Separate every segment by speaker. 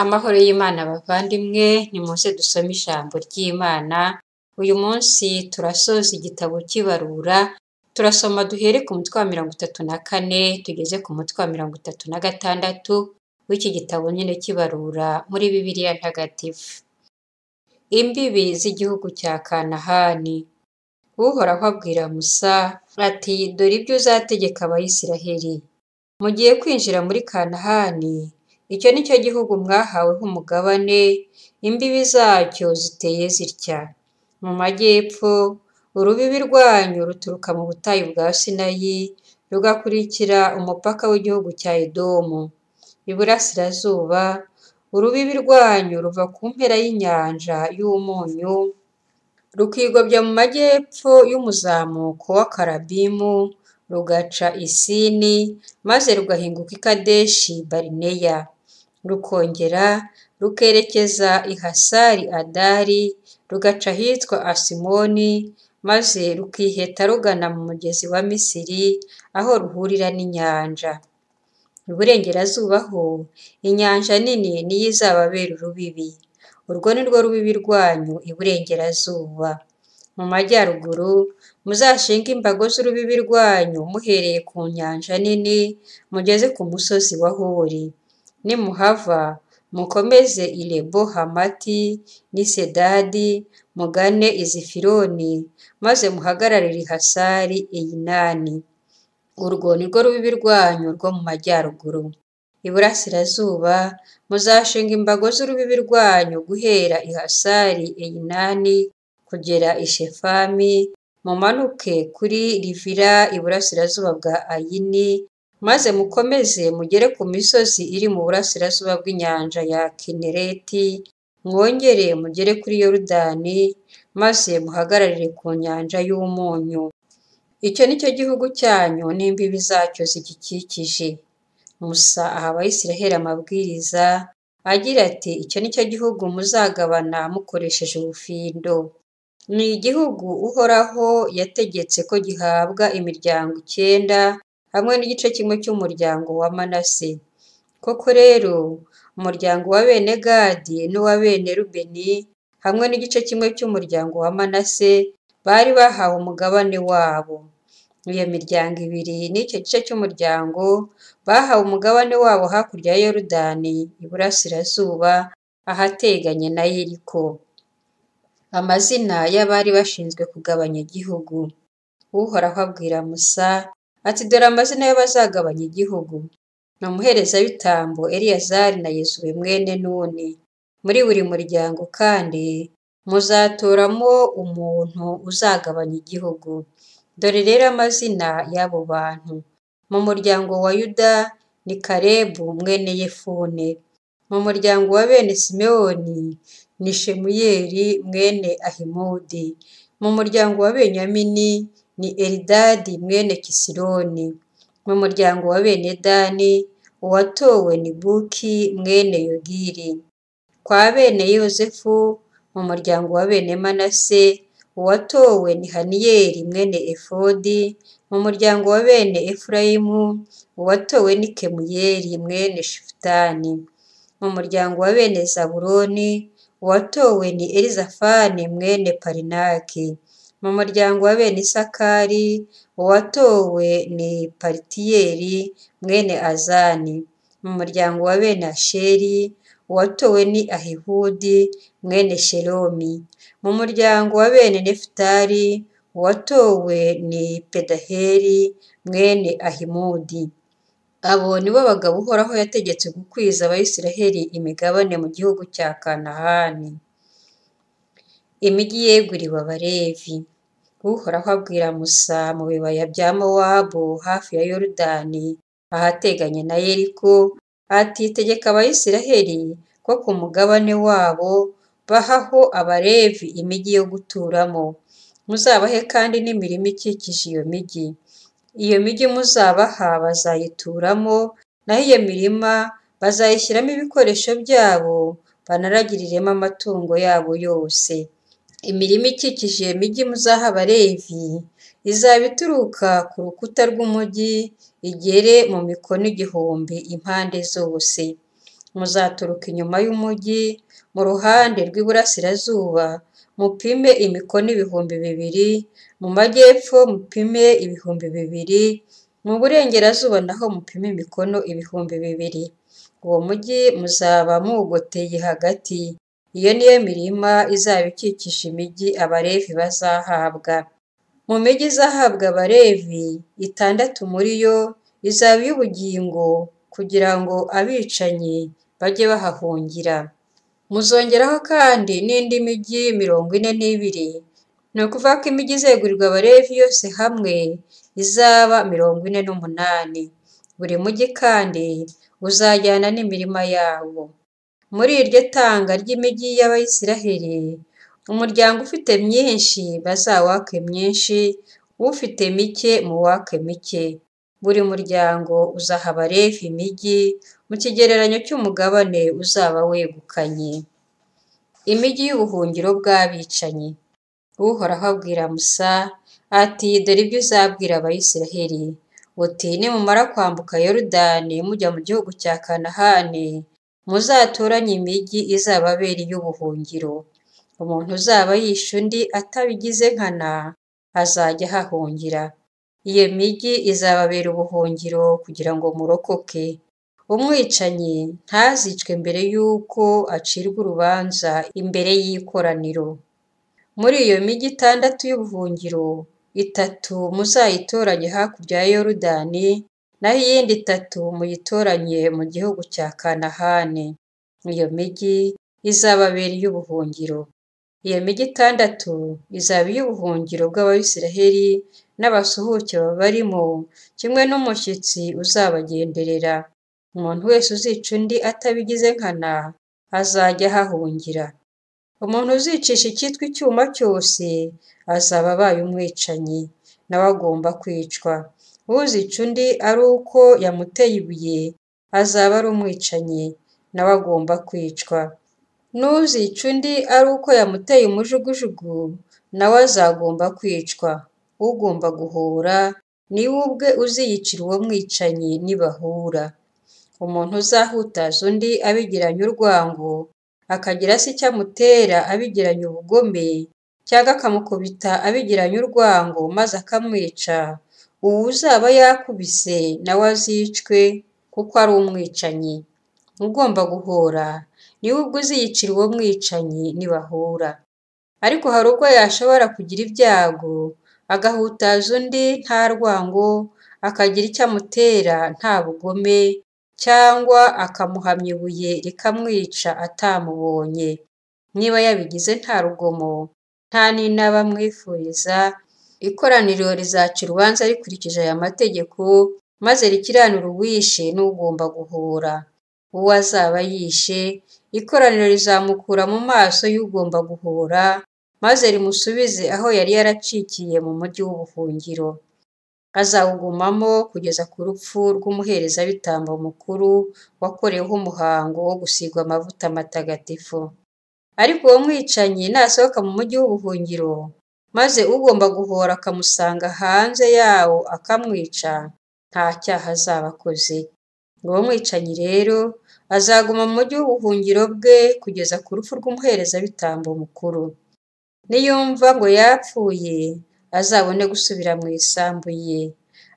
Speaker 1: Amahoro y'Imana bavandimwe, nimuze dusome ijambo ry'Imana. Uyu munsi turasoza igitabo cy'ibarura, turasoma duhere ku mutwe wa 34 tugeze ku mutwe wa 36 w'iki gitabo nyine cy'ibarura muri Bibiliya Ntagatifu. Imbibi z'igihugu cya Kanahani. Uhoraho abwira Musa ati, dore ibyo uzategeka Abayisiraheli. Mugiye kwinjira muri Kanahani, icyo ni cyo gihugu mwahawe nk'umugabane. Imbibi zacyo ziteye zitya: mu majyepfo, urubibi rwanyu ruturuka mu butayu bwa Sinayi rugakurikira umupaka w'igihugu cya Edomu. Iburasirazuba, urubibi rwanyu ruva ku mpera y'inyanja y'umunyu rukigobya mu majyepfo y'umuzamuko w'Akarabimu, rugaca i Sini, maze rugahinguka i Kadeshi Barineya, rukongera rukerekeza i Hasari Adari, rugaca ahitwa Asimoni, maze rukiheta rugana mu mugezi wa Misiri, aho ruhurira n'inyanja. Iburengerazuba ho, inyanja nini niyo izababera urubibi. Urwo ni rwo rubibi rwanyu iburengerazuba. Mu majyaruguru, muzashinga imbago z'urubibi rwanyu muhereye ku nyanja nini, mugeze ku musozi wa Hori. Nimuhava, mukomeze i Lebo Hamati n'i Sedadi, mugane i Zifironi, maze muhagararire i Hasari Eyinani. Urwo ni rwo rubibi rwanyu rwo mu majyaruguru. Iburasirazuba, muzashinga imbago z'urubibi rwanyu guhera i Hasari Eyinani kugera i Shefami, mumanuke kuri Rivira iburasirazuba bwa Ayini, maze mukomeze mugere ku misozi iri mu burasirazuba bw'inyanja ya Kinereti, mwongere mugere kuri Yorodani, maze muhagararire ku nyanja y'umunyu. Icyo ni cyo gihugu cyanyu n'imbibi zacyo zigikikije. Musa aha Abayisiraheli amabwiriza agira ati, icyo ni cyo gihugu muzagabana mukoresheje ubufindo. Ni igihugu Uhoraho yategetse ko gihabwa imiryango 9 hamwe n'igice kimwe cy'umuryango wa Manase. Koko rero, umuryango wa bene Gadi n'uwa bene Rubeni hamwe n'igice kimwe cy'umuryango wa Manase bari bahawe umugabane wabo. Iyo miryango ibiri n'icyo gice cy'umuryango bahawe umugabane wabo hakurya ya Yorodani iburasirazuba, ahateganye na Yeriko. Amazina y'abari bashinzwe kugabanya igihugu. Uhoraho abwira Musa ati, dore amazina y'abazagabanya igihugu: ni umuherezabitambo Eliyazari na Yozuwe mwene Nuni. Muri buri muryango kandi muzatoramo umuntu uzagabanya igihugu. Dore rero amazina y'abo bantu: mu muryango wa Yuda ni Kalebu mwene Yefune. Mu muryango wa bene Simewoni ni Shemuyeli mwene Ahimudi. Mu muryango wa Benyamini ni Elidadi mwene Kisironi. Mu muryango wa bene Dani uwatowe ni Buki mwene Yogili. Kwa bene Yozefu mu muryango wa bene Manase uwatowe ni Haniyeli mwene Efodi. Mu muryango wa bene Efurayimu uwatowe ni Kemuyeli mwene Shifutani. Mu muryango wa bene Zabuloni uwatowe ni Elizafani mwene Parinaki. Mu muryango wa bene Isakari uwatowe ni Paritiyeli mwene Azani. Mu muryango wa bene Asheri uwatowe ni Ahihudi mwene Shelomi. Mu muryango wa bene Nefutali uwatowe ni Pedaheli mwene Ahimudi. Abo ni bo bagabo Uhoraho yategetse gukwiza Abayisiraheli imigabane mu gihugu cya Kanahani. Imijyi yeguriwe Abalevi. Uhoraho abwira Musa mu bibaya bya Mowabu hafi ya Yorodani, ahateganye na Yeriko, ati, tegeka Abayisiraheli ko ku mugabane wabo bahaho Abalevi imijyi yo guturamo. Muzabahe kandi n'imirima ikikije iyo mijyi. Iyo mijyi muzabaha bazayituramo, naho iyo mirima bazayishyiramo ibikoresho byabo, banaragiriremo amatungo yabo yose. Imirima ikikije iyo mijyi muzaha Abalevi izaba ituruka ku rukuta rw'umujyi igere mu mikono 1000 impande zose. muzaturuka inyuma y'umugi mu ruhande rw'iburasirazuba mupime imikono 2,000, mu majyepfo mupime 2,000, mu burengerazuba naho mupime imikono 2,000. Uwo mugi muzaba muwugoteye hagati. Iyo niyo mirima izaba ikikije imigi Abalevi bazahabwa. Mu migi izahabwa Abalevi, 6 muri yo izaba iy'ubugingo kugira ngo abicanyi bajye bahahungira. Muzongeraho kandi n'indi migi 42, ni ukuvuga ko imigi izegurirwa Abalevi yose hamwe izaba 48. Buri mugi kandi uzajyana n'imirima yawo. Muri iryo tanga ry'imigi y'Abayisiraheli, umuryango ufite myinshi bazawake myinshi, ufite mike muwake mike. Buri muryango uzaha Abalevi imigi mu kigereranyo cy'umugabane uzaba wegukanye. Imigi y'ubuhungiro bw'abicanyi. Uhoraho abwira Musa ati, dore ibyo uzabwira Abayisiraheli, uti nimumara kwambuka Yorodani mujya mu gihugu cya Kanahani, muzatoranye imigi izababera iy'ubuhungiro. Umuntu uzaba yishe undi atabigize nkana azajya ahahungira. Iyo migi izababera ubuhungiro kugira ngo murokoke. Umwicanyi ntazicwe mbere y'uko acirwa urubanza imbere y'ikoraniro. Muri iyo migi 6 y'ubuhungiro, 3 muzayitoranye hakurya ya Yorodani, naho iyindi 3 muyitoranye mu gihugu cya Kanahani. Iyo migi izababera iy'ubuhungiro. Iyo migi 6 izaba iy'ubuhungiro bw'Abayisiraheli n'abasuhuke babarimo, kimwe n'umushyitsi uzabagenderera. Umuntu wese uzica undi atabigize nkana azajya ahahungira. Umuntu uzicisha icyitwa icyuma cyose azaba abaye umwicanyi, nawe agomba kwicwa. Uzica undi ari uko yamuteye ibuye azaba ari umwicanyi, nawe agomba kwicwa. N'uzica undi ari uko yamuteye umujugujugu, nawe azagomba kwicwa. Ugomba guhora ni we ubwe uziyicira uwo mwicanyi nibahura. Umuntu uzahutaza undi abigiranye urwango, akagira se icyo amutera abigiranye ubugome, cyangwa akamukubita abigiranye urwango maze akamwica, uwo uzaba yakubise nawe azicwe kuko ari umwicanyi. Ugomba guhora ni we ubwo uziyicira uwo mwicanyi nibahura. Ariko hari ubwo yashobora kugira ibyago, agahutaza undi nta rwango, akagira icyo amutera nta bugome, cyangwa akamuhamya ibuye rikamwica atamubonye. Niba yabigize nta rugomo, nta n'inaba amwifuriza, ikoraniro rizaca urubanza rikurikije aya mategeko, maze rikiranure uwishe n'ugomba guhora. Uwo azaba yishe, ikoraniro rizamukura mu maso y'ugomba guhora, maze rimusubize aho yari yaracikiye mu mugi w'ubuhungiro. Azawugumamo kugeza ku rupfu rw'umuherezabitambo mukuru wakoreweho umuhango wo gusigwa amavuta matagatifu. Ariko uwo mwicanyi nasohoka mu mugi w'ubuhungiro, maze ugomba guhora akamusanga hanze yawo akamwica, nta cyaha azaba akoze. Uwo mwicanyi rero azaguma mu mugi w'ubuhungiro bwe kugeza ku rupfu rw'umuherezabitambo mukuru. Niyumva ngo yapfuye, azabone gusubira mu isambu ye.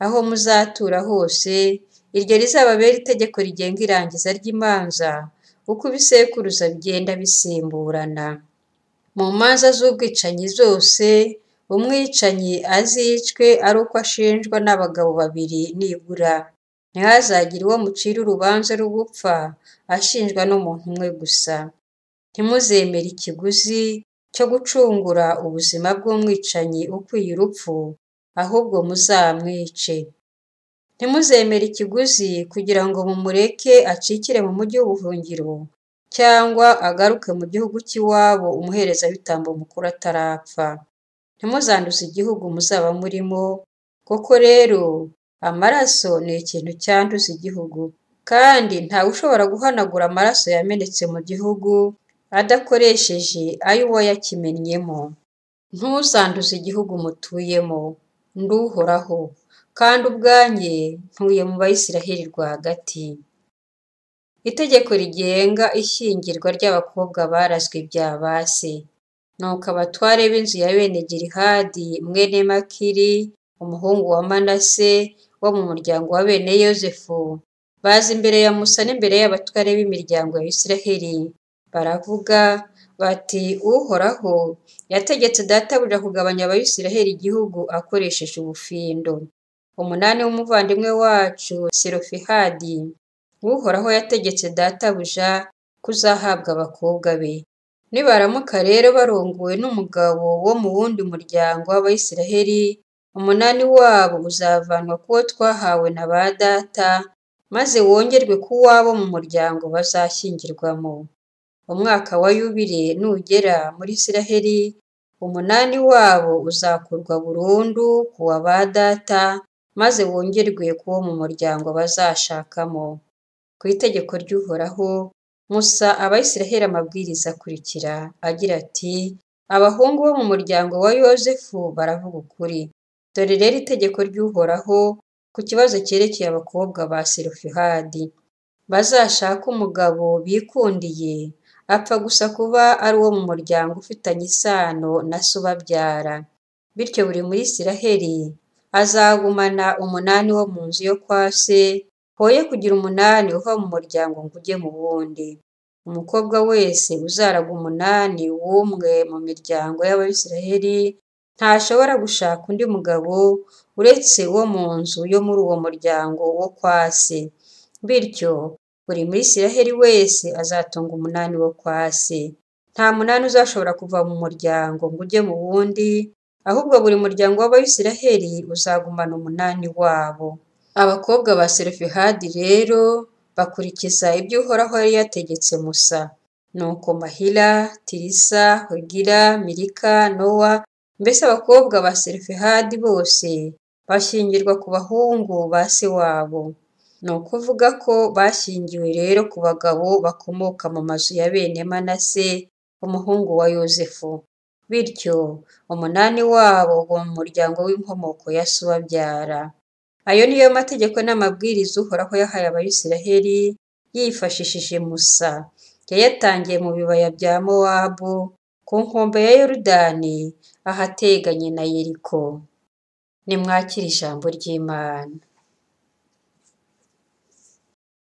Speaker 1: Aho muzatura hose, iryo rizababera itegeko rigenga irangiza ry'imanza, uko ibisekuruza bigenda bisimburana. Mu manza z'ubwicanyi zose, umwicanyi azicwe ari uko ashinjwa n'abagabo 2 nibura. Ntihazagire uwo mucira urubanza rw'ugupfa ashinjwa n'umuntu umwe gusa. Ntimuzemere ikiguzi cyo gucungura ubuzima bw'umwicanyi ukwiye urupfu, ahubwo muzamwice. Ntimuzemere ikiguzi kugira ngo mumureke acikire mu mugi w'ubuhungiro, cyangwa agaruke mu gihugu cy'iwabo umuherezabitambo mukuru atarapfa. Ntimuzanduze igihugu muzaba murimo, koko rero amaraso ni ikintu cyanduza igihugu, kandi ntawe ushobora guhanagura amaraso yamenetse mu gihugu adakoresheje ay'uwo yakimennyemo. Ntuzanduze igihugu mutuyemo. Ndi Uhoraho, kandi ubwanjye ntuye mu Bayisiraheli rwagati. itegeko rigenga ishyingirwa ry'abakobwa barazwe ibya ba se. Nuko abatware b'inzu ya bene Gilihadi mwene Makiri, umuhungu wa Manase, wo mu muryango wa bene Yozefu, baza imbere ya Musa n'imbere y'abatware b'imiryango ya Isiraheli, baravuga bati, Uhoraho yategetse databuja kugabanya Abayisiraheli igihugu akoresheje ubufindo. 8 w'umuvandimwe wacu Selofehadi, Uhoraho yategetse databuja kuzahabwa abakobwa be. Nibaramuka rero barongowe n'umugabo wo mu wundi muryango w'Abayisiraheli, 8 wabo uzavanwa kuwo twahawe na ba data, maze wongerwe ku wabo mu muryango bazashyingirwamo. Umwaka wa yubile nugera muri Isiraheli, 8 wabo uzakurwa burundu ku wa ba data, maze wongerwe kuwo mu muryango bazashakamo. Ku itegeko ry'Uhoraho, Musa Abayisiraheli amabwiriza akurikira agira ati, abahungu bo mu muryango wa Yozefu baravuga ukuri. Dore rero itegeko ry'Uhoraho ku kibazo cyerekeye abakobwa ba Selofehadi. Bazashaka umugabo bikundiye, apfa gusa kuba ari uwo mu muryango ufitanye isano na se ubabyara. Bityo buri muri Isiraheli azagumana 8 wo mu nzu yo kwa se, hoye kugira 8 uva mu muryango ngo ujye mu wundi. Umukobwa wese uzaraga 8 w'umwe mu miryango y'Abayisiraheli ntashobora gushaka undi mugabo uretse wo mu nzu yo muri uwo muryango wo kwa se. Bityo buri muri Isiraheli wese azatunga 8 wo kwa se. Nta 8 uzashobora kuva mu muryango ngo ujye mu wundi, ahubwo buri muryango w'Abayisiraheli uzagumana 8 wabo. Abakobwa ba Selofehadi rero bakurikiza ibyo Uhoraho yari yategetse Musa. Nuko Mahila, Tirisa, Hogira, Milika, Nowa, mbese abakobwa ba Selofehadi bose bashyingirwa ku bahungu ba se wabo. Ni ukuvuga ko bashyingiwe rero ku bagabo bakomoka mu mazu ya bene Manase, umuhungu wa Yozefu. Bityo 8 wabo bo mu muryango w'inkomoko ya se ubabyara. Ayo niyo mategeko n'amabwiriza Uhoraho yahaye Abayisiraheli yifashishije Musa. Yayatangiye mu bibaya bya Mowabu, ku nkombe ya Yorodani, ahateganye na Yeriko. Nimwakire ijambo ry'Imana.